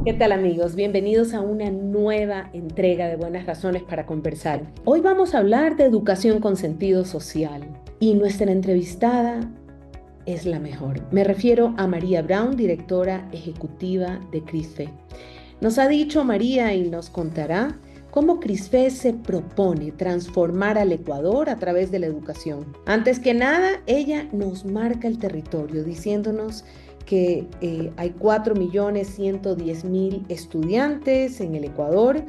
¿Qué tal amigos? Bienvenidos a una nueva entrega de Buenas Razones para Conversar. Hoy vamos a hablar de educación con sentido social y nuestra entrevistada es la mejor. Me refiero a María Brown, directora ejecutiva de CRISFE. Nos ha dicho María y nos contará cómo CRISFE se propone transformar al Ecuador a través de la educación. Antes que nada, ella nos marca el territorio diciéndonos que hay 4.110.000 estudiantes en el Ecuador,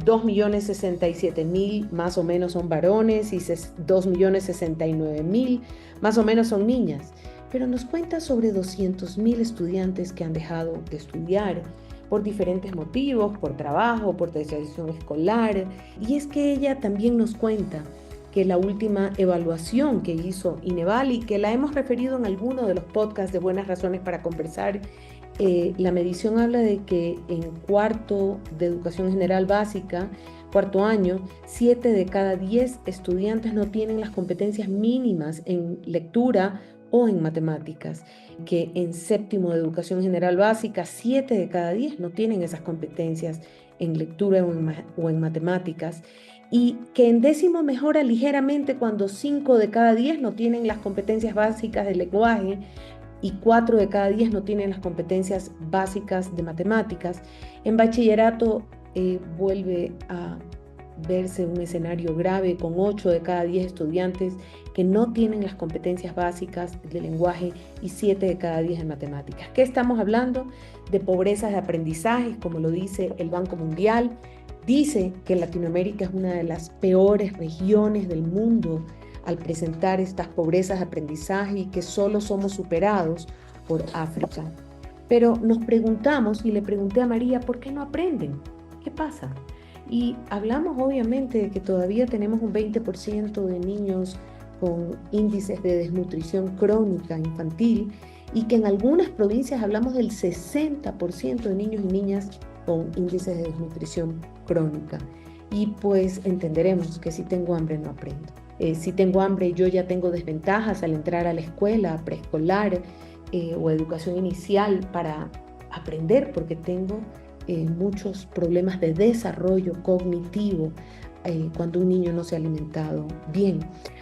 2.067.000 más o menos son varones y 2.069.000 más o menos son niñas. Pero nos cuenta sobre 200.000 estudiantes que han dejado de estudiar por diferentes motivos, por trabajo, por decisión escolar. Y es que ella también nos cuenta que la última evaluación que hizo Ineval y que la hemos referido en alguno de los podcasts de Buenas Razones para Conversar, la medición habla de que en cuarto de educación general básica, cuarto año, 7 de cada 10 estudiantes no tienen las competencias mínimas en lectura o en matemáticas, que en séptimo de educación general básica, 7 de cada 10 no tienen esas competencias en lectura o en matemáticas, y que en décimo mejora ligeramente cuando 5 de cada 10 no tienen las competencias básicas de lenguaje y 4 de cada 10 no tienen las competencias básicas de matemáticas. En bachillerato vuelve a verse un escenario grave con 8 de cada 10 estudiantes que no tienen las competencias básicas de lenguaje y 7 de cada 10 en matemáticas. ¿Qué estamos hablando? De pobrezas de aprendizaje, como lo dice el Banco Mundial. Dice que Latinoamérica es una de las peores regiones del mundo al presentar estas pobrezas de aprendizaje y que solo somos superados por África. Pero nos preguntamos, y le pregunté a María, ¿por qué no aprenden? ¿Qué pasa? Y hablamos obviamente de que todavía tenemos un 20% de niños con índices de desnutrición crónica infantil y que en algunas provincias hablamos del 60% de niños y niñas con índices de desnutrición crónica. Y pues entenderemos que si tengo hambre no aprendo. Si tengo hambre yo ya tengo desventajas al entrar a la escuela preescolar o educación inicial para aprender porque tengo muchos problemas de desarrollo cognitivo cuando un niño no se ha alimentado bien.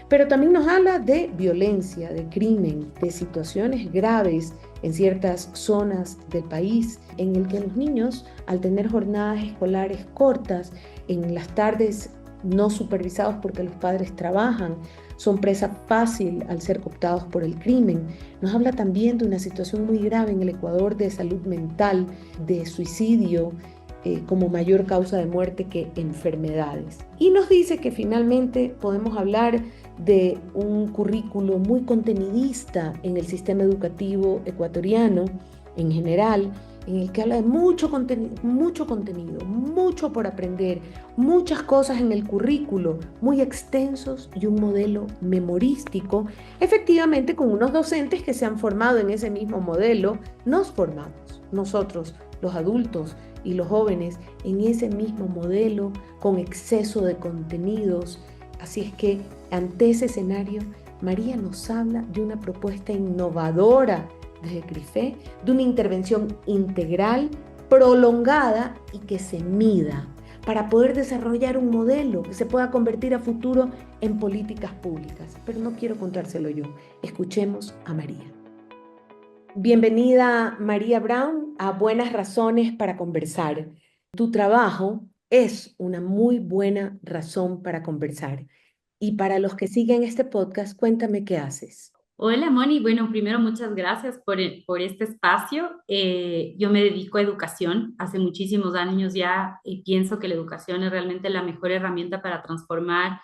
Pero también nos habla de violencia, de crimen, de situaciones graves en ciertas zonas del país, en el que los niños, al tener jornadas escolares cortas, en las tardes no supervisados porque los padres trabajan, son presa fácil al ser cooptados por el crimen. Nos habla también de una situación muy grave en el Ecuador de salud mental, de suicidio como mayor causa de muerte que enfermedades. Y nos dice que finalmente podemos hablar de un currículo muy contenidista en el sistema educativo ecuatoriano en general, en el que habla de mucho contenido, mucho por aprender, muchas cosas en el currículo, muy extensos y un modelo memorístico, efectivamente con unos docentes que se han formado en ese mismo modelo, nos formamos nosotros, los adultos y los jóvenes, en ese mismo modelo con exceso de contenidos. Así es que ante ese escenario, María nos habla de una propuesta innovadora desde CRIFE, de una intervención integral, prolongada y que se mida para poder desarrollar un modelo que se pueda convertir a futuro en políticas públicas. Pero no quiero contárselo yo. Escuchemos a María. Bienvenida, María Brown, a Buenas Razones para Conversar. Tu trabajo es una muy buena razón para conversar. Y para los que siguen este podcast, cuéntame qué haces. Hola Moni, bueno, primero muchas gracias por este espacio. Yo me dedico a educación hace muchísimos años ya y pienso que la educación es realmente la mejor herramienta para transformar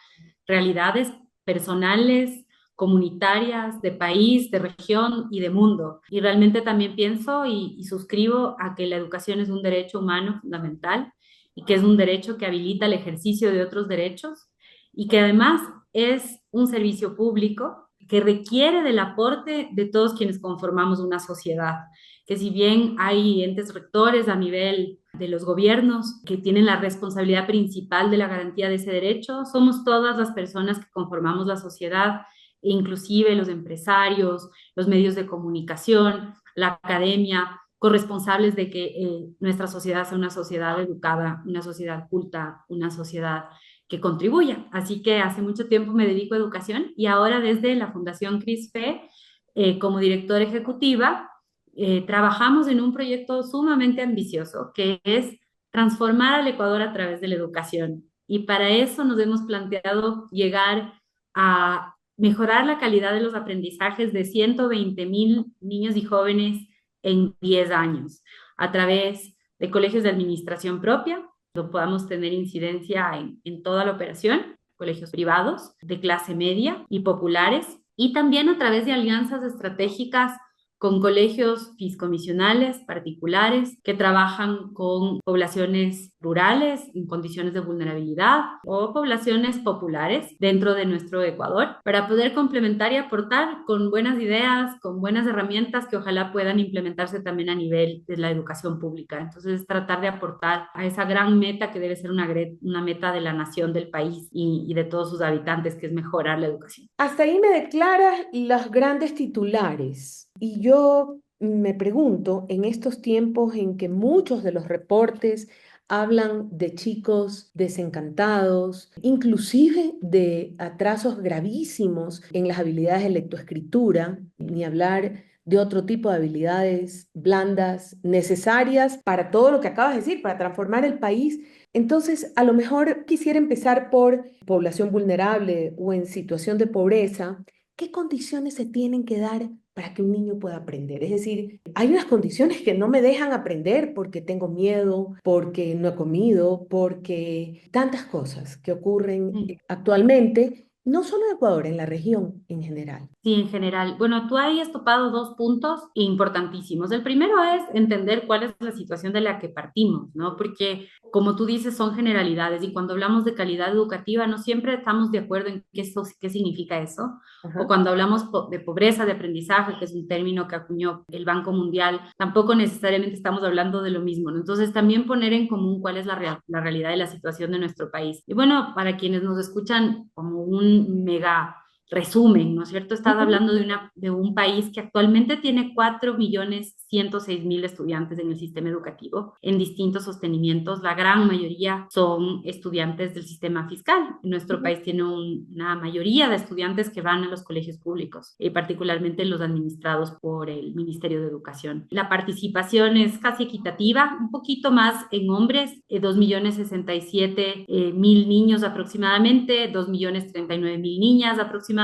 realidades personales, comunitarias, de país, de región y de mundo. Y realmente también pienso y suscribo a que la educación es un derecho humano fundamental y que es un derecho que habilita el ejercicio de otros derechos y que además es un servicio público que requiere del aporte de todos quienes conformamos una sociedad, que si bien hay entes rectores a nivel de los gobiernos que tienen la responsabilidad principal de la garantía de ese derecho, somos todas las personas que conformamos la sociedad, inclusive los empresarios, los medios de comunicación, la academia, corresponsables de que nuestra sociedad sea una sociedad educada, una sociedad culta, una sociedad que contribuya. Así que hace mucho tiempo me dedico a educación y ahora desde la Fundación CRISPE, como directora ejecutiva, trabajamos en un proyecto sumamente ambicioso que es transformar al Ecuador a través de la educación. Y para eso nos hemos planteado llegar a mejorar la calidad de los aprendizajes de 120.000 niños y jóvenes en 10 años a través de colegios de administración propia, donde podamos tener incidencia en toda la operación, colegios privados de clase media y populares, y también a través de alianzas estratégicas con colegios fiscomisionales particulares que trabajan con poblaciones rurales en condiciones de vulnerabilidad o poblaciones populares dentro de nuestro Ecuador para poder complementar y aportar con buenas ideas, con buenas herramientas que ojalá puedan implementarse también a nivel de la educación pública. Entonces, tratar de aportar a esa gran meta que debe ser una meta de la nación, del país y de todos sus habitantes, que es mejorar la educación. Hasta ahí me declaras los grandes titulares. Y yo me pregunto, en estos tiempos en que muchos de los reportes hablan de chicos desencantados, inclusive de atrasos gravísimos en las habilidades de lectoescritura, ni hablar de otro tipo de habilidades blandas necesarias para todo lo que acabas de decir, para transformar el país. Entonces, a lo mejor quisiera empezar por población vulnerable o en situación de pobreza. ¿Qué condiciones se tienen que dar para que un niño pueda aprender? Es decir, hay unas condiciones que no me dejan aprender porque tengo miedo, porque no he comido, porque tantas cosas que ocurren Sí. actualmente, no solo en Ecuador, en la región en general. Sí, en general. Bueno, tú ahí has topado dos puntos importantísimos. El primero es entender cuál es la situación de la que partimos, ¿no? Porque, como tú dices, son generalidades y cuando hablamos de calidad educativa no siempre estamos de acuerdo en qué significa eso. O Ajá. cuando hablamos de pobreza de aprendizaje, que es un término que acuñó el Banco Mundial, tampoco necesariamente estamos hablando de lo mismo, ¿no? Entonces, también poner en común cuál es la realidad de la situación de nuestro país. Y bueno, para quienes nos escuchan como un mega resumen, ¿no es cierto? Estás Ujú. hablando de un país que actualmente tiene 4.106.000 estudiantes en el sistema educativo, en distintos sostenimientos. La gran mayoría son estudiantes del sistema fiscal. Nuestro país tiene una mayoría de estudiantes que van a los colegios públicos, particularmente los administrados por el Ministerio de Educación. La participación es casi equitativa, un poquito más en hombres, 2.067.000 niños aproximadamente, 2.039.000 niñas aproximadamente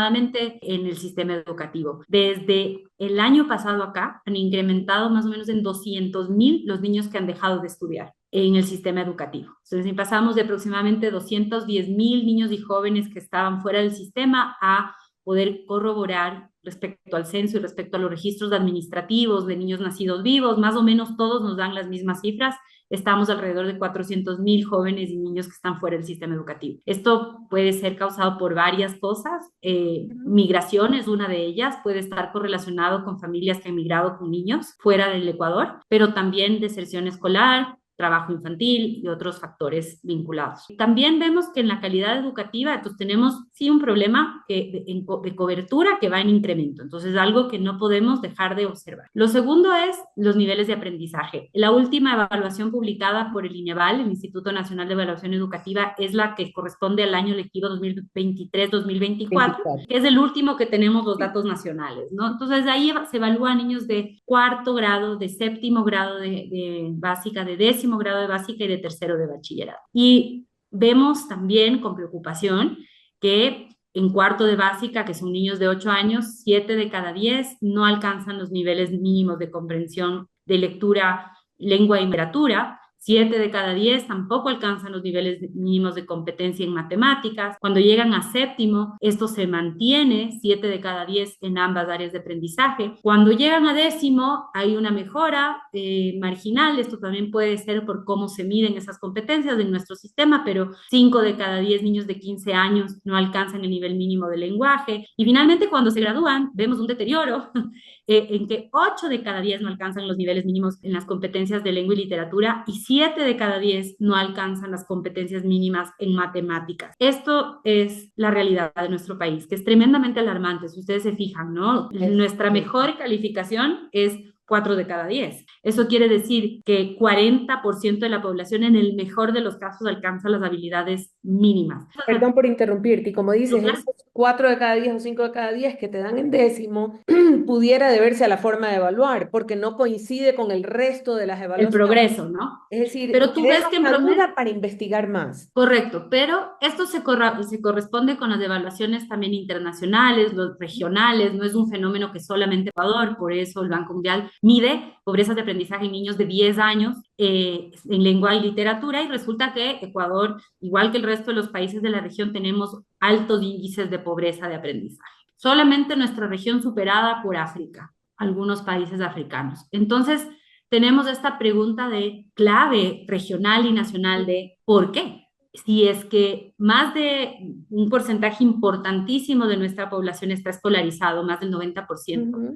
en el sistema educativo. Desde el año pasado acá han incrementado más o menos en 200.000 los niños que han dejado de estudiar en el sistema educativo. Entonces pasamos de aproximadamente 210.000 niños y jóvenes que estaban fuera del sistema a poder corroborar respecto al censo y respecto a los registros administrativos de niños nacidos vivos, más o menos todos nos dan las mismas cifras. Estamos alrededor de 400.000 jóvenes y niños que están fuera del sistema educativo. Esto puede ser causado por varias cosas. Migración es una de ellas, puede estar correlacionado con familias que han migrado con niños fuera del Ecuador, pero también deserción escolar, trabajo infantil y otros factores vinculados. También vemos que en la calidad educativa, entonces tenemos sí un problema de cobertura que va en incremento, entonces algo que no podemos dejar de observar. Lo segundo es los niveles de aprendizaje. La última evaluación publicada por el INEVAL, el Instituto Nacional de Evaluación Educativa, es la que corresponde al año lectivo 2023-2024, 24. que es el último que tenemos los datos nacionales, ¿no? Entonces ahí se evalúan niños de cuarto grado, de séptimo grado de básica, de décimo grado de básica y de tercero de bachillerato. Y vemos también con preocupación que en cuarto de básica, que son niños de 8 años, 7 de cada 10 no alcanzan los niveles mínimos de comprensión de lectura, lengua y literatura. 7 de cada 10 tampoco alcanzan los niveles mínimos de competencia en matemáticas. Cuando llegan a séptimo, esto se mantiene, 7 de cada 10 en ambas áreas de aprendizaje. Cuando llegan a décimo, hay una mejora marginal. Esto también puede ser por cómo se miden esas competencias en nuestro sistema, pero 5 de cada 10 niños de 15 años no alcanzan el nivel mínimo de lenguaje. Y finalmente, cuando se gradúan, vemos un deterioro en que 8 de cada 10 no alcanzan los niveles mínimos en las competencias de lengua y literatura y 7 de cada 10 no alcanzan las competencias mínimas en matemáticas. Esto es la realidad de nuestro país, que es tremendamente alarmante. Si ustedes se fijan, ¿no? Nuestra mejor calificación es 4 de cada 10. Eso quiere decir que 40% de la población en el mejor de los casos alcanza las habilidades mínimas. Perdón por interrumpirte, y como dices, Claro. esos 4 de cada 10 o 5 de cada 10 que te dan en décimo pudiera deberse a la forma de evaluar, porque no coincide con el resto de las El evaluaciones. progreso, ¿no? Es decir, Pero me tú ves deja que en una promedio, duda para investigar más. correcto, pero esto se corresponde con las evaluaciones también internacionales, los regionales, no es un fenómeno que solamente Ecuador, por eso el Banco Mundial mide pobreza de aprendizaje en niños de 10 años en lengua y literatura, y resulta que Ecuador, igual que el resto de los países de la región, tenemos altos índices de pobreza de aprendizaje. Solamente nuestra región superada por África, algunos países africanos. Entonces, tenemos esta pregunta de clave regional y nacional de ¿por qué? Si es que más de un porcentaje importantísimo de nuestra población está escolarizado, más del 90%, Ujú,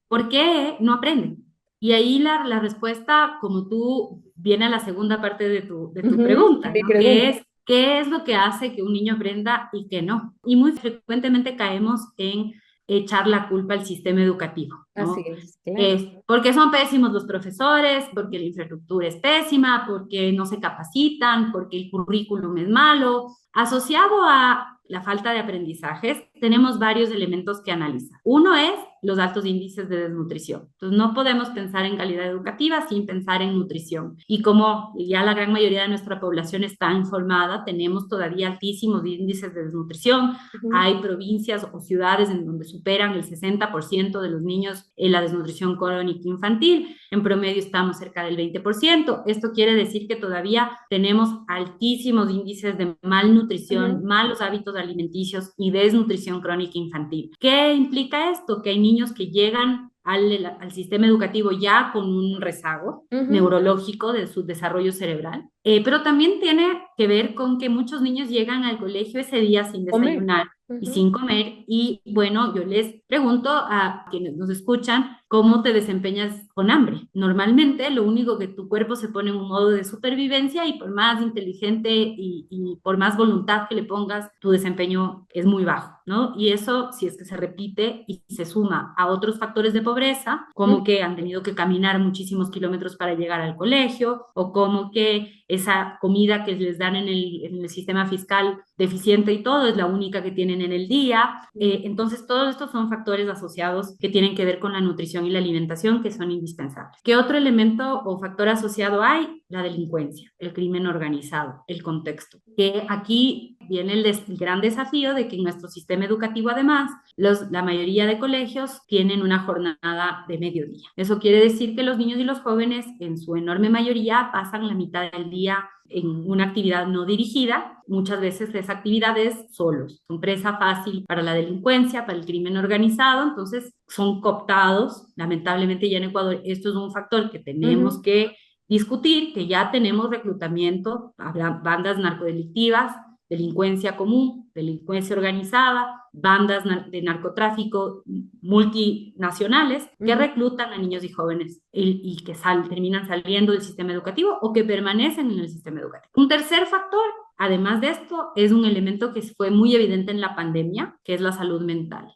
¿por qué no aprenden? Y ahí la respuesta, como tú, viene a la segunda parte de tu ujú, pregunta, mi ¿no? pregunta. ¿Qué es lo que hace que un niño aprenda y que no? Y muy frecuentemente caemos en echar la culpa al sistema educativo, Así ¿no? es, claro. Es porque son pésimos los profesores, porque la infraestructura es pésima, porque no se capacitan, porque el currículum es malo. Asociado a la falta de aprendizajes, tenemos varios elementos que analizar. Uno es los altos índices de desnutrición. Entonces, no podemos pensar en calidad educativa sin pensar en nutrición. Y como ya la gran mayoría de nuestra población está informada, tenemos todavía altísimos índices de desnutrición. Ujú, Hay provincias o ciudades en donde superan el 60% de los niños en la desnutrición crónica infantil. En promedio estamos cerca del 20%. Esto quiere decir que todavía tenemos altísimos índices de malnutrición, ujú, malos hábitos alimenticios y desnutrición crónica infantil. ¿Qué implica esto? Que hay niños que llegan al sistema educativo ya con un rezago ujú. neurológico de su desarrollo cerebral, pero también tiene que ver con que muchos niños llegan al colegio ese día sin Comer. desayunar y Ujú. sin comer. Y bueno, yo les pregunto a quienes nos escuchan, ¿cómo te desempeñas con hambre? Normalmente lo único que tu cuerpo se pone en un modo de supervivencia, y por más inteligente y por más voluntad que le pongas, tu desempeño es muy bajo, ¿no? Y eso, si es que se repite y se suma a otros factores de pobreza, como que han tenido que caminar muchísimos kilómetros para llegar al colegio, o como que esa comida que les dan en el sistema fiscal deficiente y todo es la única que tienen en el día. Entonces, todos estos son factores asociados que tienen que ver con la nutrición y la alimentación, que son indispensables. ¿Qué otro elemento o factor asociado hay? La delincuencia, el crimen organizado, el contexto. Que aquí viene el gran desafío de que en nuestro sistema educativo, además, la mayoría de colegios tienen una jornada de mediodía. Eso quiere decir que los niños y los jóvenes, en su enorme mayoría, pasan la mitad del día en una actividad no dirigida. Muchas veces esa actividad es solos, son presa fácil para la delincuencia, para el crimen organizado, entonces son cooptados. Lamentablemente ya en Ecuador esto es un factor que tenemos Ujú. que discutir, que ya tenemos reclutamiento, bandas narcodelictivas, delincuencia común, delincuencia organizada, bandas de narcotráfico multinacionales que Ujú. reclutan a niños y jóvenes y que terminan saliendo del sistema educativo o que permanecen en el sistema educativo. Un tercer factor, además de esto, es un elemento que fue muy evidente en la pandemia, que es la salud mental.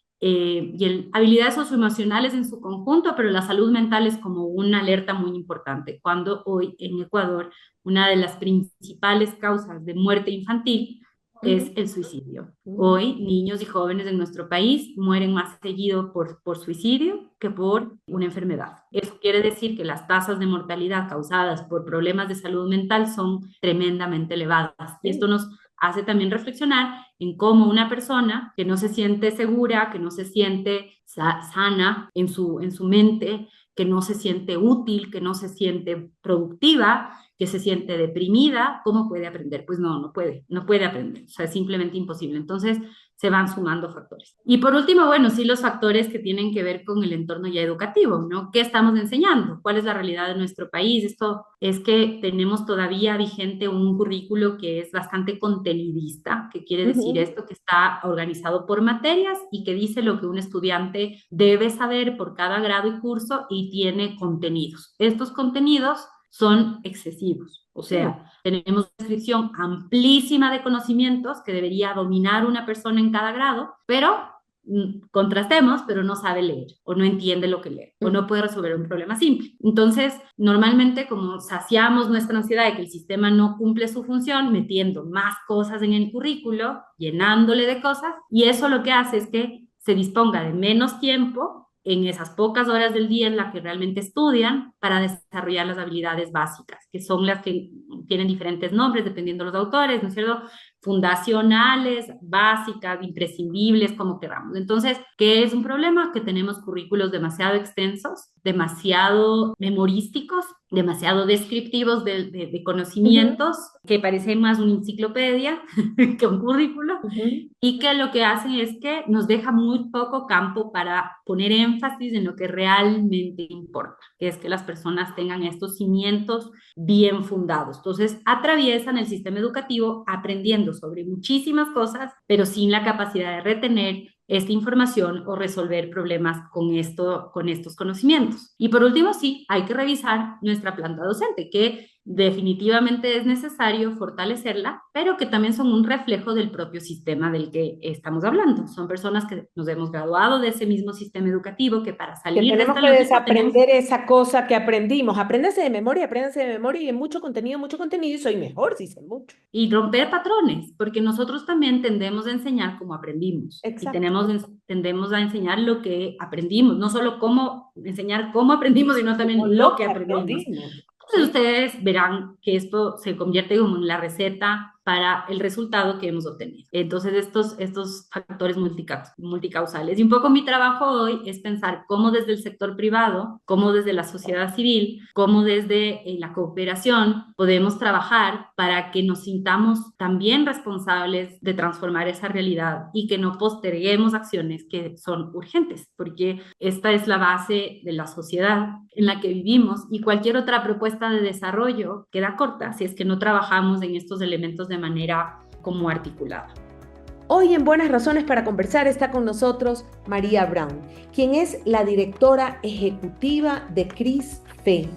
Habilidades socioemocionales en su conjunto, pero la salud mental es como una alerta muy importante. Cuando hoy en Ecuador una de las principales causas de muerte infantil es Ujú. el suicidio. Ujú. Hoy niños y jóvenes en nuestro país mueren más seguido por suicidio que por una enfermedad. Eso quiere decir que las tasas de mortalidad causadas por problemas de salud mental son tremendamente elevadas. Y esto Sí. nos hace también reflexionar en cómo una persona que no se siente segura, que no se siente sana en su mente, que no se siente útil, que no se siente productiva, que se siente deprimida, ¿cómo puede aprender? Pues no puede aprender, o sea, es simplemente imposible. Entonces, se van sumando factores. Y por último, bueno, sí los factores que tienen que ver con el entorno ya educativo, ¿no? ¿Qué estamos enseñando? ¿Cuál es la realidad de nuestro país? Esto es que tenemos todavía vigente un currículo que es bastante contenidista. ¿Qué quiere decir Ujú. esto? Que está organizado por materias y que dice lo que un estudiante debe saber por cada grado y curso, y tiene contenidos. Estos contenidos son excesivos. O Sí. sea, tenemos una descripción amplísima de conocimientos que debería dominar una persona en cada grado, pero contrastemos, pero no sabe leer o no entiende lo que lee o Ujú. no puede resolver un problema simple. Entonces, normalmente como saciamos nuestra ansiedad de que el sistema no cumple su función, metiendo más cosas en el currículo, llenándole de cosas, y eso lo que hace es que se disponga de menos tiempo en esas pocas horas del día en las que realmente estudian para desarrollar las habilidades básicas, que son las que tienen diferentes nombres dependiendo de los autores, ¿no es cierto? Fundacionales, básicas, imprescindibles, como queramos. Entonces, ¿qué es un problema? Que tenemos currículos demasiado extensos, demasiado memorísticos, demasiado descriptivos de Ujú. conocimientos, que parecen más una enciclopedia que un currículo, Ujú. y que lo que hacen es que nos deja muy poco campo para poner énfasis en lo que realmente importa, que es que las personas tengan estos cimientos bien fundados. Entonces, atraviesan el sistema educativo aprendiendo sobre muchísimas cosas, pero sin la capacidad de retener esta información o resolver problemas con estos conocimientos. Y por último, sí, hay que revisar nuestra planta docente, que definitivamente es necesario fortalecerla, pero que también son un reflejo del propio sistema del que estamos hablando. Son personas que nos hemos graduado de ese mismo sistema educativo, que para Que salir de tenemos esta que lógica tenemos desaprender esa cosa que aprendimos. Apréndase de memoria y en mucho contenido y soy mejor si sé mucho. y romper patrones, porque nosotros también tendemos a enseñar como aprendimos y Exacto. tendemos a enseñar lo que aprendimos, no solo cómo enseñar cómo aprendimos, sino Como también lo lo que que aprendimos. aprendimos. Entonces Sí. ustedes verán que esto se convierte como en la receta para el resultado que hemos obtenido. Entonces estos factores multicausales. Y un poco mi trabajo hoy es pensar cómo desde el sector privado, cómo desde la sociedad civil, cómo desde la cooperación podemos trabajar para que nos sintamos también responsables de transformar esa realidad y que no posterguemos acciones que son urgentes, porque esta es la base de la sociedad en la que vivimos y cualquier otra propuesta de desarrollo queda corta si es que no trabajamos en estos elementos de manera como articulada. Hoy en Buenas Razones para Conversar está con nosotros María Brown, quien es la directora ejecutiva de CRISFE.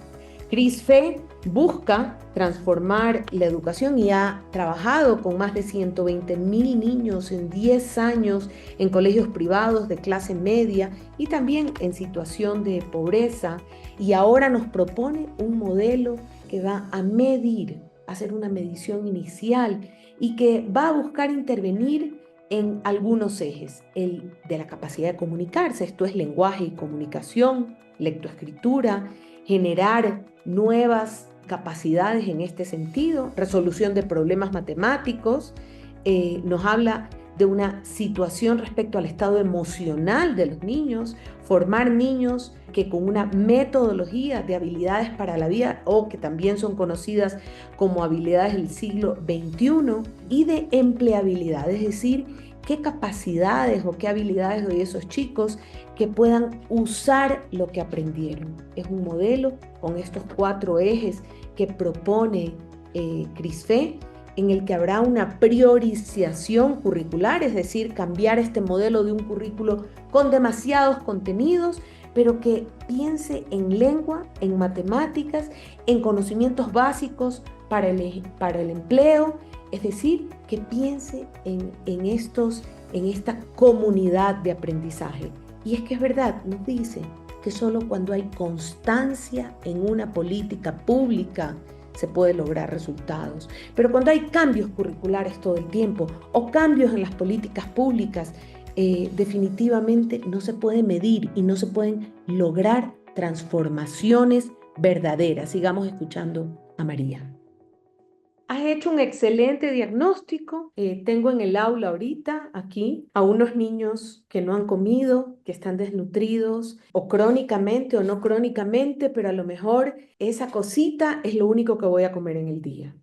CRISFE busca transformar la educación y ha trabajado con más de 120.000 niños en 10 años en colegios privados de clase media y también en situación de pobreza. Y ahora nos propone un modelo que va a medir, hacer una medición inicial y que va a buscar intervenir en algunos ejes. El de la capacidad de comunicarse, esto es lenguaje y comunicación, lectoescritura, generar nuevas capacidades en este sentido, resolución de problemas matemáticos, nos habla de una situación respecto al estado emocional de los niños, formar niños que con una metodología de habilidades para la vida o que también son conocidas como habilidades del siglo XXI y de empleabilidad, es decir, qué capacidades o qué habilidades de esos chicos que puedan usar lo que aprendieron. Es un modelo con estos 4 ejes que propone CRISFE, en el que habrá una priorización curricular, es decir, cambiar este modelo de un currículo con demasiados contenidos, pero que piense en lengua, en matemáticas, en conocimientos básicos para el empleo, es decir, que piense en esta comunidad de aprendizaje. Y es que es verdad, nos dice que solo cuando hay constancia en una política pública se puede lograr resultados. Pero cuando hay cambios curriculares todo el tiempo o cambios en las políticas públicas, definitivamente no se puede medir y no se pueden lograr transformaciones verdaderas. Sigamos escuchando a María. Has hecho un excelente diagnóstico. Tengo en el aula ahorita, aquí, a unos niños que no han comido, que están desnutridos, o crónicamente o no crónicamente, pero a lo mejor esa cosita es lo único que voy a comer en el día.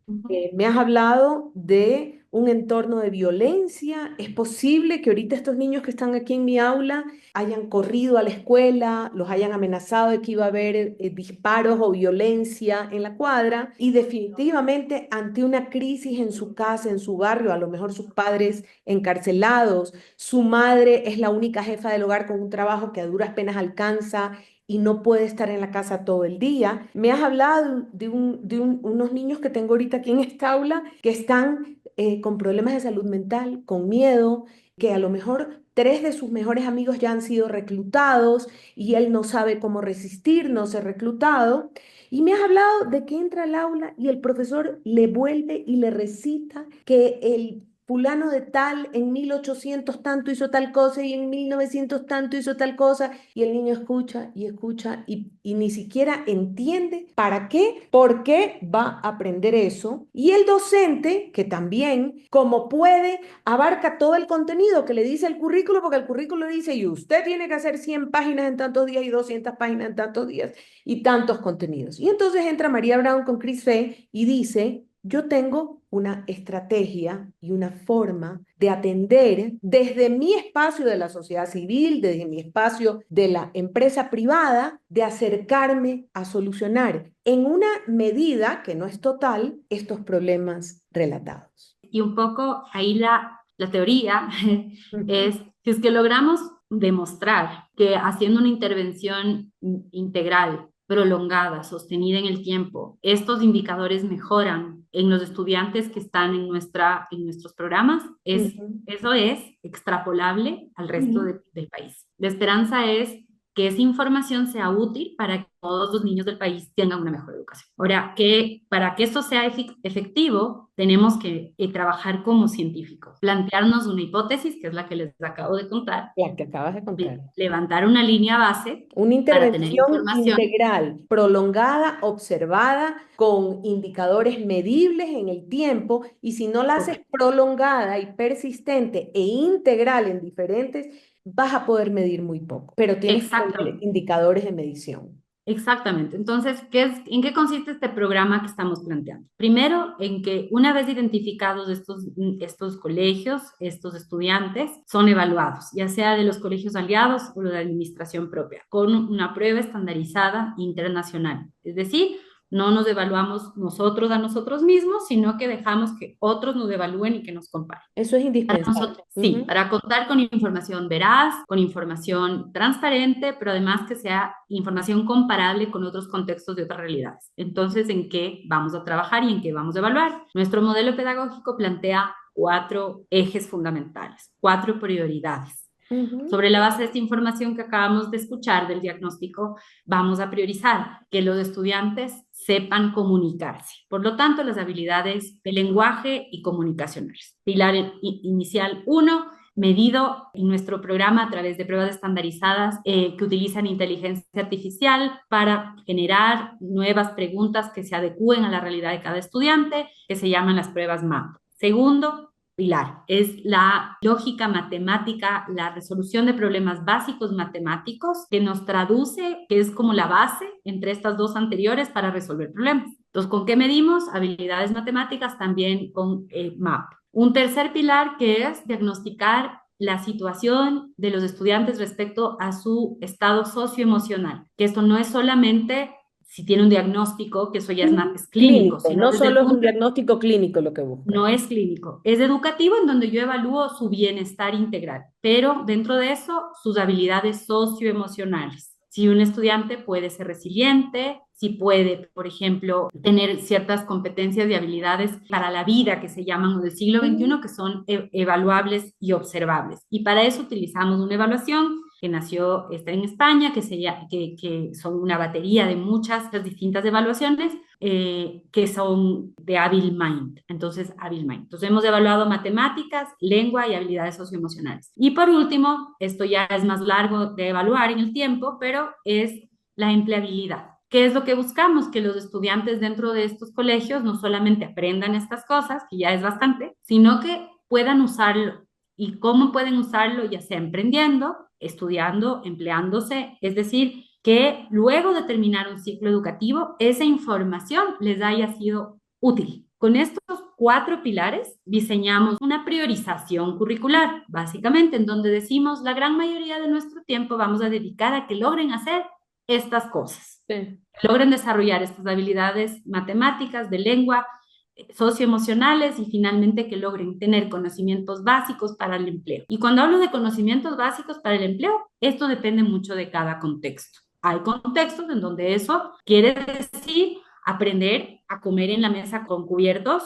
Me has hablado de un entorno de violencia. Es posible que ahorita estos niños que están aquí en mi aula hayan corrido a la escuela, los hayan amenazado de que iba a haber disparos o violencia en la cuadra y definitivamente ante una crisis en su casa, en su barrio, a lo mejor sus padres encarcelados, su madre es la única jefa del hogar con un trabajo que a duras penas alcanza y no puede estar en la casa todo el día. Me has hablado unos niños que tengo ahorita aquí en esta aula que están con problemas de salud mental, con miedo, que a lo mejor 3 de sus mejores amigos ya han sido reclutados y él no sabe cómo resistir no ser reclutado. Y me has hablado de que entra al aula y el profesor le vuelve y le recita que el fulano de tal en 1800 tanto hizo tal cosa y en 1900 tanto hizo tal cosa, y el niño escucha y escucha y ni siquiera entiende para qué, por qué va a aprender eso. Y el docente, que también, como puede, abarca todo el contenido que le dice el currículo, porque el currículo dice, y usted tiene que hacer 100 páginas en tantos días y 200 páginas en tantos días y tantos contenidos. Y entonces entra María Brown con Chris Fay y dice, yo tengo una estrategia y una forma de atender desde mi espacio de la sociedad civil, desde mi espacio de la empresa privada, de acercarme a solucionar en una medida que no es total estos problemas relatados. Y un poco ahí la teoría Ujú, es, si es que logramos demostrar que haciendo una intervención integral, prolongada, sostenida en el tiempo, estos indicadores mejoran en los estudiantes que están en nuestros programas, ujú, eso es extrapolable al resto ujú. del país. La esperanza es que esa información sea útil para que todos los niños del país tengan una mejor educación. Ahora, que para que esto sea efectivo, tenemos que trabajar como científicos, plantearnos una hipótesis, que es la que les acabo de contar, La que acabas de contar. levantar una línea base Una para tener intervención información. integral, prolongada, observada, con indicadores medibles en el tiempo, y si no la haces Correcto. prolongada y persistente e integral en diferentes, vas a poder medir muy poco, pero tienes que tener Exacto. indicadores de medición. Exactamente. Entonces, ¿en qué consiste este programa que estamos planteando? Primero, en que una vez identificados estos colegios, estos estudiantes, son evaluados, ya sea de los colegios aliados o de administración propia, con una prueba estandarizada internacional. Es decir, no nos evaluamos nosotros a nosotros mismos, sino que dejamos que otros nos evalúen y que nos comparen. Eso es indispensable. Sí, Ujú. para contar con información veraz, con información transparente, pero además que sea información comparable con otros contextos de otras realidades. Entonces, ¿en qué vamos a trabajar y en qué vamos a evaluar? Nuestro modelo pedagógico plantea 4 ejes fundamentales, 4 prioridades. Ujú. Sobre la base de esta información que acabamos de escuchar del diagnóstico, vamos a priorizar que los estudiantes sepan comunicarse. Por lo tanto, las habilidades de lenguaje y comunicacionales. Pilar inicial 1, medido en nuestro programa a través de pruebas estandarizadas que utilizan inteligencia artificial para generar nuevas preguntas que se adecúen a la realidad de cada estudiante, que se llaman las pruebas MAP. Segundo, pilar, es la lógica matemática, la resolución de problemas básicos matemáticos que nos traduce, que es como la base entre estas dos anteriores para resolver problemas. Entonces, ¿con qué medimos? Habilidades matemáticas también con MAP. Un tercer pilar que es diagnosticar la situación de los estudiantes respecto a su estado socioemocional, que esto no es solamente si tiene un diagnóstico, que eso ya es clínico, Clínico, sino no desde el solo es un punto diagnóstico clínico lo que busca. no es clínico, es educativo en donde yo evalúo su bienestar integral, pero dentro de eso sus habilidades socioemocionales. Si un estudiante puede ser resiliente, si puede, por ejemplo, tener ciertas competencias y habilidades para la vida que se llaman o del siglo Ujú. XXI, que son evaluables y observables. Y para eso utilizamos una evaluación que nació está en España, que son una batería de muchas distintas evaluaciones que son de Able Mind. Entonces, Able Mind. Entonces, hemos evaluado matemáticas, lengua y habilidades socioemocionales. Y por último, esto ya es más largo de evaluar en el tiempo, pero es la empleabilidad. ¿Qué es lo que buscamos? Que los estudiantes dentro de estos colegios no solamente aprendan estas cosas, que ya es bastante, sino que puedan usarlo. ¿Y cómo pueden usarlo? Ya sea emprendiendo, estudiando, empleándose, es decir, que luego de terminar un ciclo educativo, esa información les haya sido útil. Con estos 4 pilares diseñamos una priorización curricular, básicamente, en donde decimos la gran mayoría de nuestro tiempo vamos a dedicar a que logren hacer estas cosas, Sí. logren desarrollar estas habilidades matemáticas, de lengua, socioemocionales y finalmente que logren tener conocimientos básicos para el empleo. Y cuando hablo de conocimientos básicos para el empleo, esto depende mucho de cada contexto. Hay contextos en donde eso quiere decir aprender a comer en la mesa con cubiertos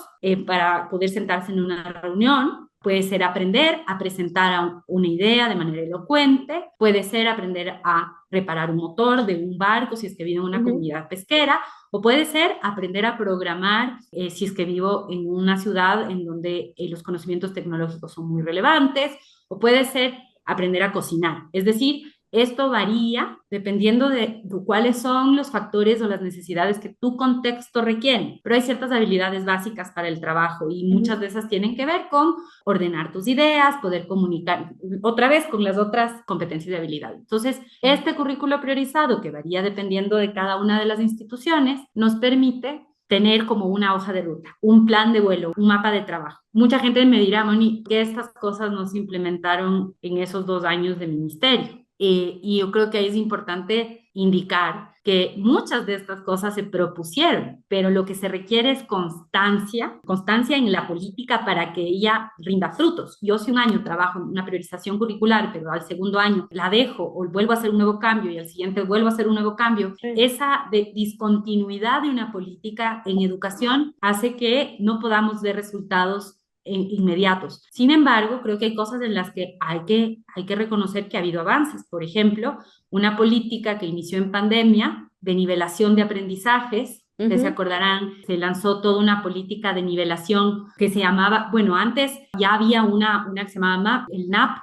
para poder sentarse en una reunión, Puede ser aprender a presentar una idea de manera elocuente, puede ser aprender a reparar un motor de un barco si es que vivo en una Ujú. comunidad pesquera, o puede ser aprender a programar si es que vivo en una ciudad en donde los conocimientos tecnológicos son muy relevantes, o puede ser aprender a cocinar. Es decir, esto varía dependiendo de cuáles son los factores o las necesidades que tu contexto requiere, pero hay ciertas habilidades básicas para el trabajo y muchas Ujú. de esas tienen que ver con ordenar tus ideas, poder comunicar otra vez con las otras competencias y habilidades. Entonces, este currículo priorizado, que varía dependiendo de cada una de las instituciones, nos permite tener como una hoja de ruta, un plan de vuelo, un mapa de trabajo. Mucha gente me dirá, Moni, que estas cosas no se implementaron en esos 2 años de ministerio. Y yo creo que ahí es importante indicar que muchas de estas cosas se propusieron, pero lo que se requiere es constancia, constancia en la política para que ella rinda frutos. Yo si un año trabajo en una priorización curricular, pero al segundo año la dejo o vuelvo a hacer un nuevo cambio y al siguiente vuelvo a hacer un nuevo cambio, Sí. esa discontinuidad de una política en educación hace que no podamos ver resultados inmediatos. Sin embargo, creo que hay cosas en las que hay que reconocer que ha habido avances. Por ejemplo, una política que inició en pandemia de nivelación de aprendizajes. Ustedes se Ujú. acordarán, se lanzó toda una política de nivelación que se llamaba, bueno, antes ya había una que se llamaba MAP, el NAP,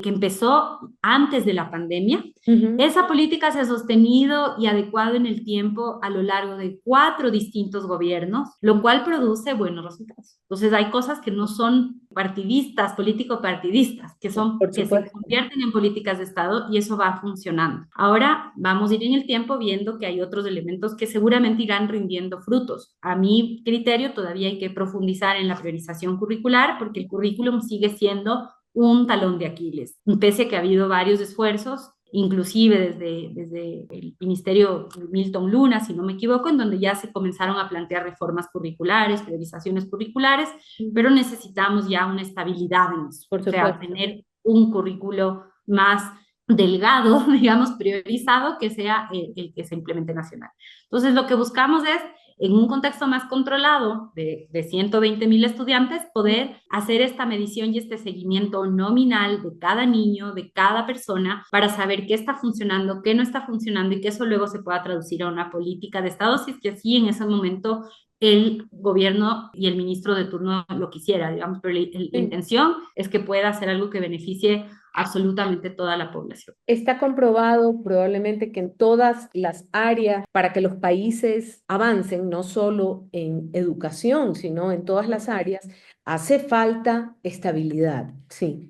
que empezó antes de la pandemia. Ujú. Esa política se ha sostenido y adecuado en el tiempo a lo largo de 4 distintos gobiernos, lo cual produce buenos resultados. Entonces hay cosas que no son partidistas, político-partidistas, Por que se supuesto. convierten en políticas de Estado y eso va funcionando. Ahora vamos a ir en el tiempo viendo que hay otros elementos que seguramente irán rindiendo frutos. A mi criterio todavía hay que profundizar en la priorización curricular porque el currículum sigue siendo un talón de Aquiles, pese a que ha habido varios esfuerzos, inclusive desde el Ministerio Milton Luna, si no me equivoco, en donde ya se comenzaron a plantear reformas curriculares, priorizaciones curriculares, pero Ujú. necesitamos ya una estabilidad en eso, Por o sea, supuesto. tener un currículo más delgado, digamos, priorizado, que sea el que se implemente nacional. Entonces, lo que buscamos es en un contexto más controlado de 120.000 estudiantes, poder hacer esta medición y este seguimiento nominal de cada niño, de cada persona, para saber qué está funcionando, qué no está funcionando y que eso luego se pueda traducir a una política de Estado, si es que sí en ese momento el gobierno y el ministro de turno lo quisiera, digamos, pero la Sí. intención es que pueda hacer algo que beneficie absolutamente toda la población. Está comprobado probablemente que en todas las áreas, para que los países avancen, no solo en educación, sino en todas las áreas, hace falta estabilidad. Sí,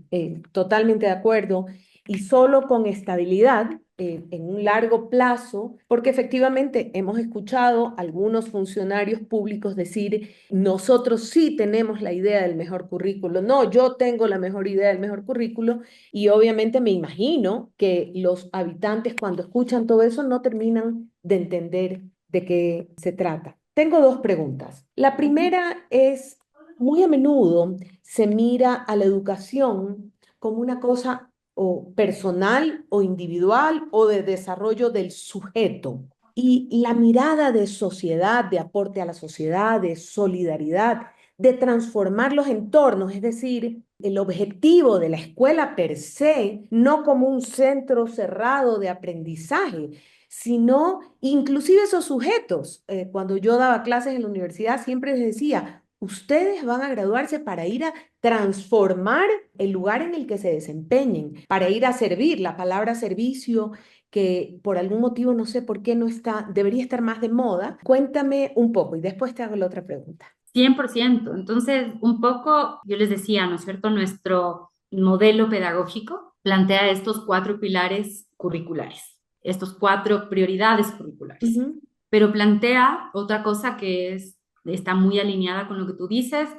totalmente de acuerdo. Y solo con estabilidad en un largo plazo, porque efectivamente hemos escuchado algunos funcionarios públicos decir, nosotros sí tenemos la idea del mejor currículo, no, yo tengo la mejor idea del mejor currículo. Y obviamente me imagino que los habitantes cuando escuchan todo eso no terminan de entender de qué se trata. Tengo dos preguntas. La primera es, muy a menudo se mira a la educación como una cosa o personal o individual o de desarrollo del sujeto. Y la mirada de sociedad, de aporte a la sociedad, de solidaridad, de transformar los entornos, es decir, el objetivo de la escuela per se, no como un centro cerrado de aprendizaje, sino inclusive esos sujetos. Cuando yo daba clases en la universidad, siempre les decía, ustedes van a graduarse para ir a transformar el lugar en el que se desempeñen, para ir a servir. La palabra servicio que por algún motivo no sé por qué no está, debería estar más de moda. Cuéntame un poco y después te hago la otra pregunta. 100%. Entonces, un poco, yo les decía, ¿no es cierto? Nuestro modelo pedagógico plantea estos 4 pilares curriculares, estos 4 prioridades curriculares, Ujú. pero plantea otra cosa que está muy alineada con lo que tú dices,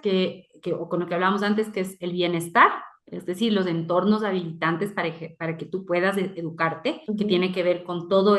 o con lo que hablábamos antes, que es el bienestar, es decir, los entornos habilitantes para que tú puedas educarte, que Ujú. tiene que ver con todo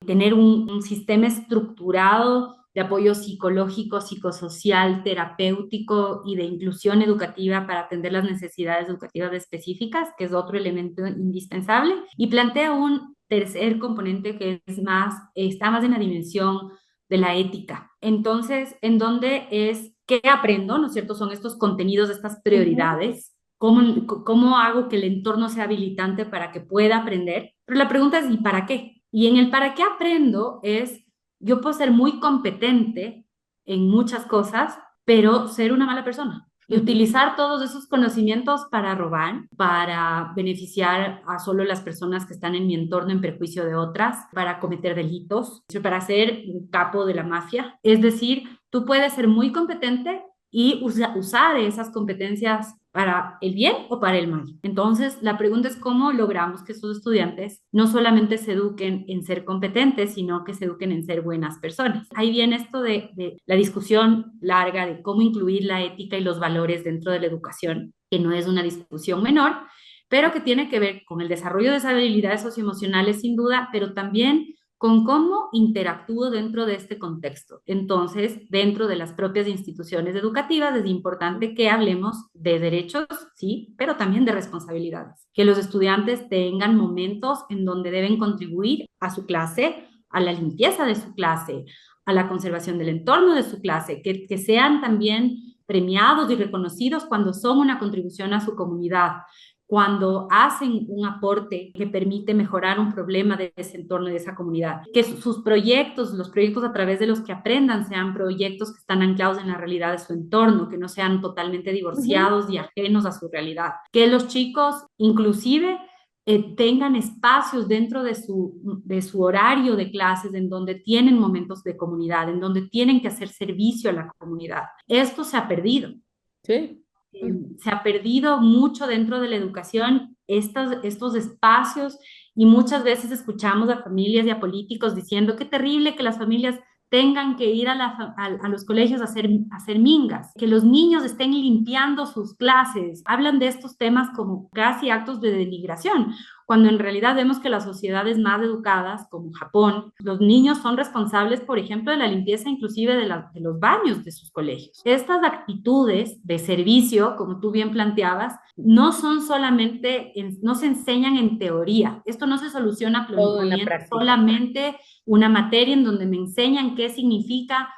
tener un sistema estructurado de apoyo psicológico, psicosocial, terapéutico y de inclusión educativa para atender las necesidades educativas específicas, que es otro elemento indispensable, y plantea un tercer componente que está más en la dimensión de la ética. Entonces, en donde es ¿qué aprendo? ¿No es cierto? Son estos contenidos, estas Ujú. prioridades. ¿Cómo hago que el entorno sea habilitante para que pueda aprender? Pero la pregunta es, ¿y para qué? Y en el para qué aprendo es, yo puedo ser muy competente en muchas cosas, pero ser una mala persona. Y Ujú. utilizar todos esos conocimientos para robar, para beneficiar a solo las personas que están en mi entorno en perjuicio de otras, para cometer delitos, para ser un capo de la mafia. Es decir, tú puedes ser muy competente y usar esas competencias para el bien o para el mal. Entonces, la pregunta es cómo logramos que esos estudiantes no solamente se eduquen en ser competentes, sino que se eduquen en ser buenas personas. Ahí viene esto de la discusión larga de cómo incluir la ética y los valores dentro de la educación, que no es una discusión menor, pero que tiene que ver con el desarrollo de esas habilidades socioemocionales sin duda, pero también con cómo interactúo dentro de este contexto. Entonces, dentro de las propias instituciones educativas es importante que hablemos de derechos, sí, pero también de responsabilidades. Que los estudiantes tengan momentos en donde deben contribuir a su clase, a la limpieza de su clase, a la conservación del entorno de su clase, que sean también premiados y reconocidos cuando son una contribución a su comunidad, cuando hacen un aporte que permite mejorar un problema de ese entorno, de esa comunidad. Que sus proyectos, los proyectos a través de los que aprendan, sean proyectos que están anclados en la realidad de su entorno, que no sean totalmente Ujú. divorciados y ajenos a su realidad. Que los chicos, inclusive, tengan espacios dentro de su horario de clases en donde tienen momentos de comunidad, en donde tienen que hacer servicio a la comunidad. Esto se ha perdido. Sí. Se ha perdido mucho dentro de la educación estos espacios y muchas veces escuchamos a familias y a políticos diciendo qué terrible que las familias tengan que ir a los colegios a hacer mingas, que los niños estén limpiando sus clases. Hablan de estos temas como casi actos de denigración, cuando en realidad vemos que las sociedades más educadas, como Japón, los niños son responsables, por ejemplo, de la limpieza inclusive de los baños de sus colegios. Estas actitudes de servicio, como tú bien planteabas, no son solamente, no se enseñan en teoría. Esto no se soluciona Todo en la poniendo práctica. solamente una materia en donde me enseñan qué significa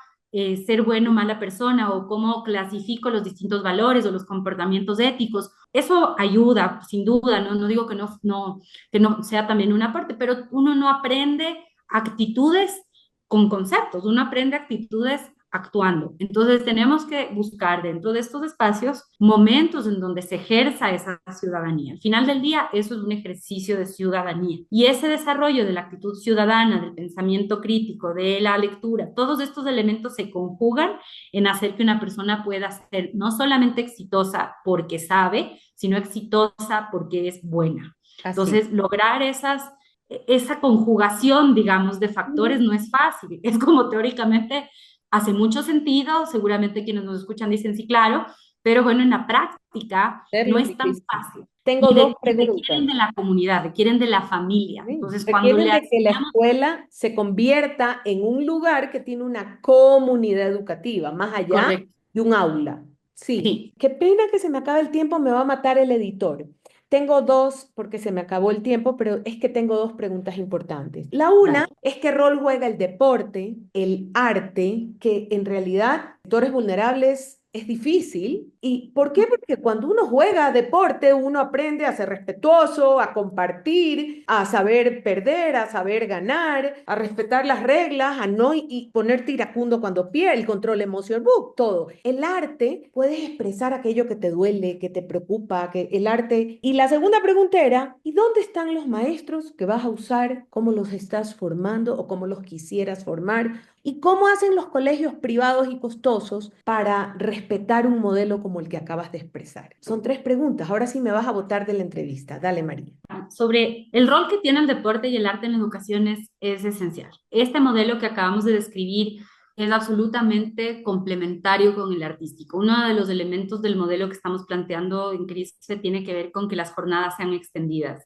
ser bueno o mala persona o cómo clasifico los distintos valores o los comportamientos éticos. Eso ayuda, sin duda, no, no digo que no sea también una parte, pero uno no aprende actitudes con conceptos, uno aprende actitudes actuando. Entonces tenemos que buscar dentro de estos espacios momentos en donde se ejerza esa ciudadanía. Al final del día, eso es un ejercicio de ciudadanía. Y ese desarrollo de la actitud ciudadana, del pensamiento crítico, de la lectura, todos estos elementos se conjugan en hacer que una persona pueda ser no solamente exitosa porque sabe, sino exitosa porque es buena. Así. Entonces, lograr esa conjugación, digamos, de factores Ujú. no es fácil. Es como teóricamente hace mucho sentido, seguramente quienes nos escuchan dicen sí, claro, pero bueno, en la práctica no Hacerlo es es tan difícil. fácil. Tengo dos Y requieren preguntas. de la comunidad, requieren de la familia. Sí. Entonces, cuando Requieren le de que la enseñamos, escuela se convierta en un lugar que tiene una comunidad educativa, más allá correcto, de un aula. Sí. sí, Qué pena que se me acabe el tiempo, me va a matar el editor. Tengo dos, porque se me acabó el tiempo, pero es que tengo dos preguntas importantes. La una dale. es qué rol juega el deporte, el arte, que en realidad sectores vulnerables es difícil. ¿Y por qué? Porque cuando uno juega deporte, uno aprende a ser respetuoso, a compartir, a saber perder, a saber ganar, a respetar las reglas, a no y ponerte iracundo cuando pierde, el control emocional, todo. El arte puedes expresar aquello que te duele, que te preocupa, que el arte. Y la segunda pregunta era, ¿y dónde están los maestros que vas a usar? ¿Cómo los estás formando o cómo los quisieras formar? ¿Y cómo hacen los colegios privados y costosos para respetar un modelo como el que acabas de expresar? Son tres preguntas. Ahora sí me vas a botar de la entrevista. Dale, María. Sobre el rol que tiene el deporte y el arte en la educación es esencial. Este modelo que acabamos de describir es absolutamente complementario con el artístico. Uno de los elementos del modelo que estamos planteando en CRISPE tiene que ver con que las jornadas sean extendidas.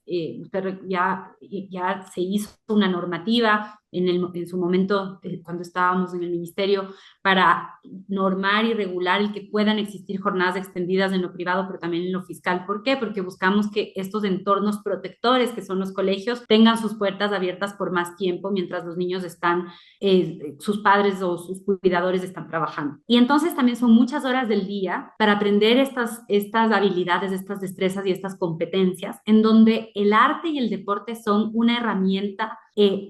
Ya se hizo una normativa en su momento, cuando estábamos en el ministerio, para normar y regular y que puedan existir jornadas extendidas en lo privado, pero también en lo fiscal. ¿Por qué? Porque buscamos que estos entornos protectores, que son los colegios, tengan sus puertas abiertas por más tiempo mientras los niños están, sus padres o sus cuidadores están trabajando. Y entonces también son muchas horas del día para aprender estas habilidades, estas destrezas y estas competencias, en donde el arte y el deporte son una herramienta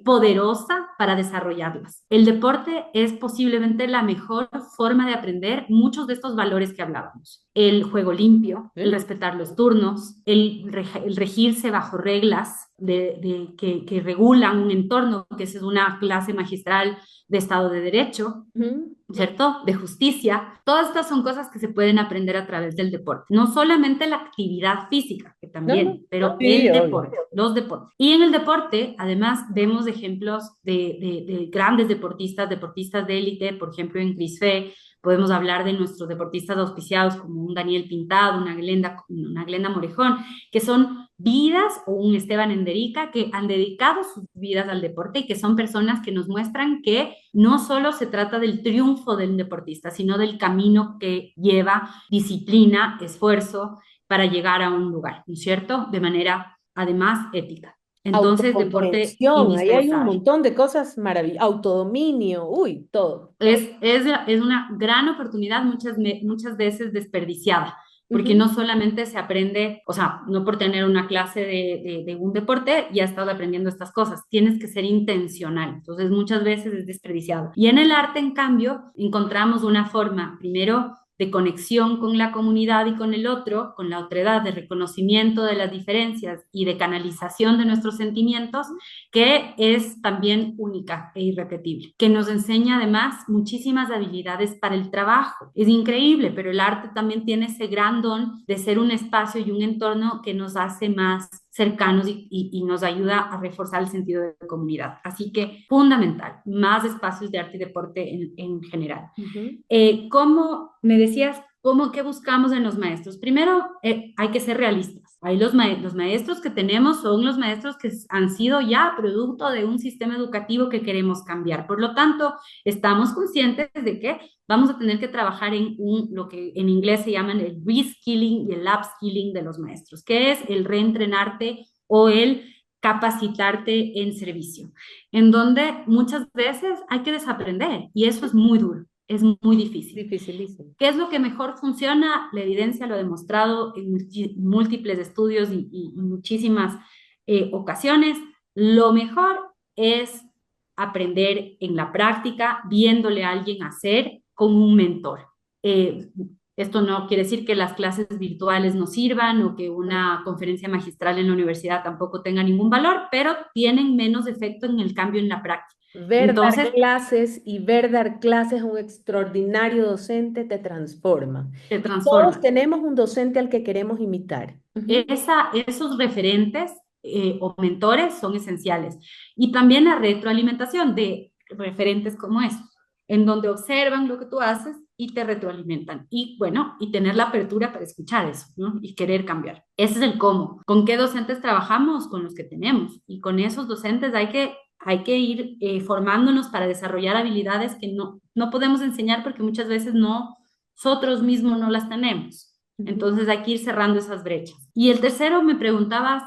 poderosa para desarrollarlas. El deporte es posiblemente la mejor forma de aprender muchos de estos valores que hablábamos. El juego limpio, el respetar los turnos, el regirse bajo reglas que regulan un entorno, que esa es una clase magistral de Estado de Derecho, ¿cierto? De justicia. Todas estas son cosas que se pueden aprender a través del deporte. No solamente la actividad física, que también, pero Sí, el obvio. deporte, los deportes. Y en el deporte, además, vemos ejemplos de grandes deportistas de élite, por ejemplo, en CRISFE, podemos hablar de nuestros deportistas auspiciados como un Daniel Pintado, una Glenda Morejón, que son vidas, o un Esteban Enderica, que han dedicado sus vidas al deporte y que son personas que nos muestran que no solo se trata del triunfo del deportista, sino del camino que lleva disciplina, esfuerzo para llegar a un lugar, ¿no es cierto? De manera, además, ética. Entonces, deporte Autocomprensión, ahí hay un indispensable. montón de cosas maravillosas. Autodominio, uy, todo. Es una gran oportunidad muchas veces desperdiciada, porque Ujú. no solamente se aprende, o sea, no por tener una clase de un deporte ya estás aprendiendo estas cosas, tienes que ser intencional, entonces muchas veces es desperdiciado. Y en el arte, en cambio, encontramos una forma, primero, de conexión con la comunidad y con el otro, con la otredad, de reconocimiento de las diferencias y de canalización de nuestros sentimientos, que es también única e irrepetible, que nos enseña además muchísimas habilidades para el trabajo. Es increíble, pero el arte también tiene ese gran don de ser un espacio y un entorno que nos hace más cercanos y nos ayuda a reforzar el sentido de comunidad. Así que fundamental, más espacios de arte y deporte en general. Ujú. ¿Cómo me decías, qué buscamos en los maestros? Primero, hay que ser realistas. Ahí los maestros que tenemos son los maestros que han sido ya producto de un sistema educativo que queremos cambiar. Por lo tanto, estamos conscientes de que vamos a tener que trabajar en lo que en inglés se llaman el reskilling y el upskilling de los maestros, que es el reentrenarte o el capacitarte en servicio, en donde muchas veces hay que desaprender y eso es muy duro. Es muy difícil. Dificilísimo. ¿Qué es lo que mejor funciona? La evidencia lo ha demostrado en múltiples estudios y muchísimas ocasiones. Lo mejor es aprender en la práctica, viéndole a alguien hacer con un mentor. Eh, Esto no quiere decir que las clases virtuales no sirvan o que una conferencia magistral en la universidad tampoco tenga ningún valor, pero tienen menos efecto en el cambio en la práctica. Ver dar Entonces, clases y ver dar clases a un extraordinario docente te transforma. se Y todos transforma. tenemos un docente al que queremos imitar. Ujú. Esos referentes o mentores son esenciales. Y también la retroalimentación de referentes como esos, en donde observan lo que tú haces y te retroalimentan. Y bueno, y tener la apertura para escuchar eso, ¿no? Y querer cambiar. Ese es el cómo. ¿Con qué docentes trabajamos? Con los que tenemos. Y con esos docentes hay que ir formándonos para desarrollar habilidades que no podemos enseñar porque muchas veces nosotros mismos no las tenemos. Ujú. Entonces hay que ir cerrando esas brechas. Y el tercero, me preguntabas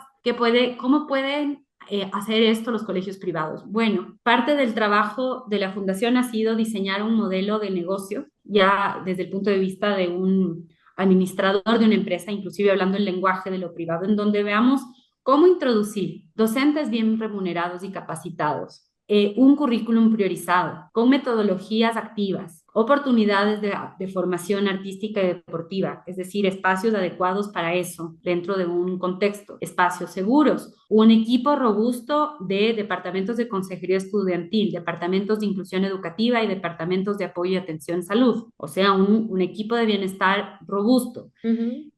cómo pueden hacer esto los colegios privados. Bueno, parte del trabajo de la fundación ha sido diseñar un modelo de negocio, ya desde el punto de vista de un administrador de una empresa, inclusive hablando el lenguaje de lo privado, en donde veamos cómo introducir docentes bien remunerados y capacitados, un currículum priorizado, con metodologías activas, oportunidades de formación artística y deportiva, es decir, espacios adecuados para eso dentro de un contexto, espacios seguros, un equipo robusto de departamentos de consejería estudiantil, departamentos de inclusión educativa y departamentos de apoyo y atención en salud, o sea, un equipo de bienestar robusto, Ujú.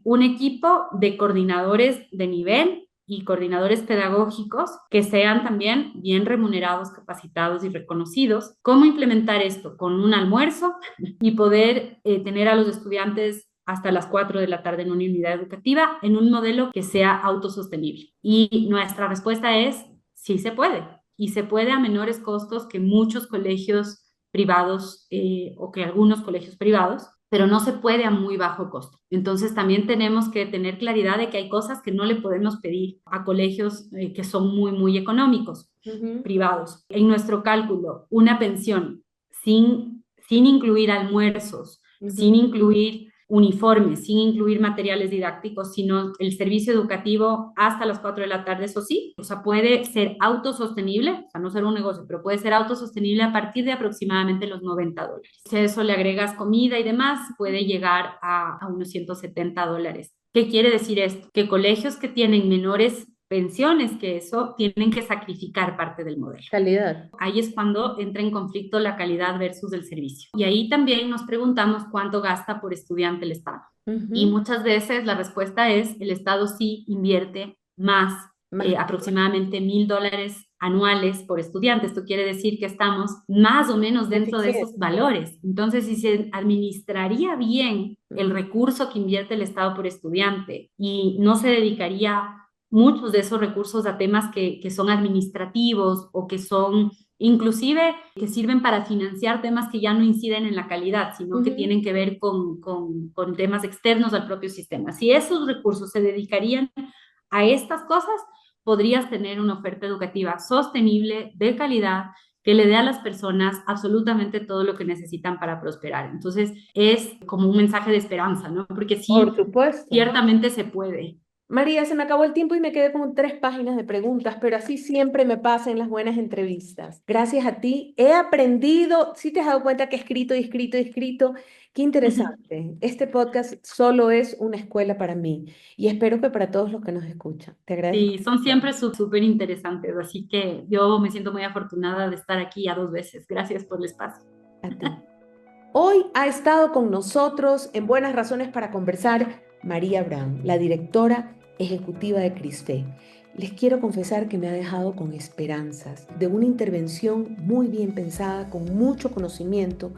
un equipo de coordinadores de nivel y coordinadores pedagógicos que sean también bien remunerados, capacitados y reconocidos. ¿Cómo implementar esto? Con un almuerzo y poder tener a los estudiantes hasta las 4 de la tarde en una unidad educativa en un modelo que sea autosostenible. Y nuestra respuesta es, sí se puede. y se puede a menores costos que muchos colegios privados o que algunos colegios privados, pero no se puede a muy bajo costo. Entonces también tenemos que tener claridad de que hay cosas que no le podemos pedir a colegios que son muy, muy económicos, privados. En nuestro cálculo, una pensión sin incluir almuerzos, sin incluir uniformes, sin incluir materiales didácticos, sino el servicio educativo hasta las 4 de la tarde, eso sí, o sea, puede ser autosostenible, o sea, no ser un negocio, pero puede ser autosostenible a partir de aproximadamente los $90. Si a eso le agregas comida y demás, puede llegar a unos $170. ¿Qué quiere decir esto? Que colegios que tienen menores pensiones que eso tienen que sacrificar parte del modelo. Calidad. Ahí es cuando entra en conflicto la calidad versus el servicio. Y ahí también nos preguntamos cuánto gasta por estudiante el Estado. Y muchas veces la respuesta es el Estado sí invierte más, aproximadamente $1,000 anuales por estudiante. Esto quiere decir que estamos más o menos dentro de esos valores. Entonces, si se administraría bien el recurso que invierte el Estado por estudiante y no se dedicaría muchos de esos recursos a temas que son administrativos o que son inclusive que sirven para financiar temas que ya no inciden en la calidad, sino que tienen que ver con temas externos al propio sistema. Si esos recursos se dedicarían a estas cosas, podrías tener una oferta educativa sostenible, de calidad, que le dé a las personas absolutamente todo lo que necesitan para prosperar. Entonces, es como un mensaje de esperanza, ¿no? Porque Por sí, supuesto. ciertamente se puede. María, se me acabó el tiempo y me quedé con 3 páginas de preguntas, pero así siempre me pasa en las buenas entrevistas. Gracias a ti he aprendido, si te has dado cuenta que he escrito y escrito y escrito, qué interesante. Este podcast solo es una escuela para mí y espero que para todos los que nos escuchan. Te agradezco. Sí, son siempre súper interesantes, así que yo me siento muy afortunada de estar aquí ya 2 veces. Gracias por el espacio. A ti. Hoy ha estado con nosotros en Buenas Razones para Conversar María Brown, la directora ejecutiva de CRISFE. Les quiero confesar que me ha dejado con esperanzas de una intervención muy bien pensada, con mucho conocimiento,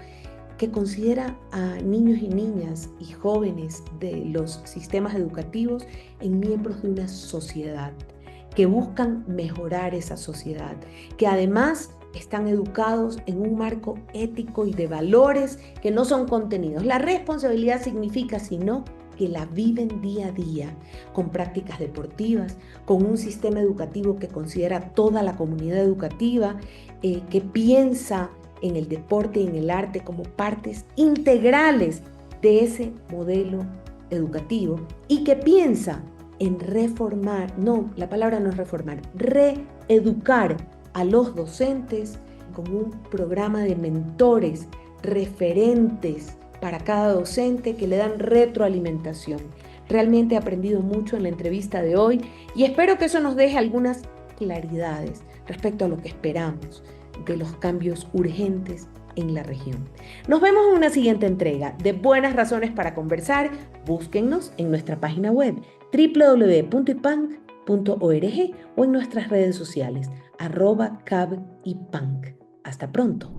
que considera a niños y niñas y jóvenes de los sistemas educativos en miembros de una sociedad, que buscan mejorar esa sociedad, que además están educados en un marco ético y de valores que no son contenidos. La responsabilidad significa, sino que la viven día a día, con prácticas deportivas, con un sistema educativo que considera toda la comunidad educativa, que piensa en el deporte y en el arte como partes integrales de ese modelo educativo y que piensa en reformar, no, la palabra no es reformar, reeducar a los docentes con un programa de mentores, referentes para cada docente que le dan retroalimentación. Realmente he aprendido mucho en la entrevista de hoy y espero que eso nos deje algunas claridades respecto a lo que esperamos de los cambios urgentes en la región. Nos vemos en una siguiente entrega de Buenas Razones para Conversar. Búsquennos en nuestra página web www.ipanc.org o en nuestras redes sociales @cabipunk. Hasta pronto.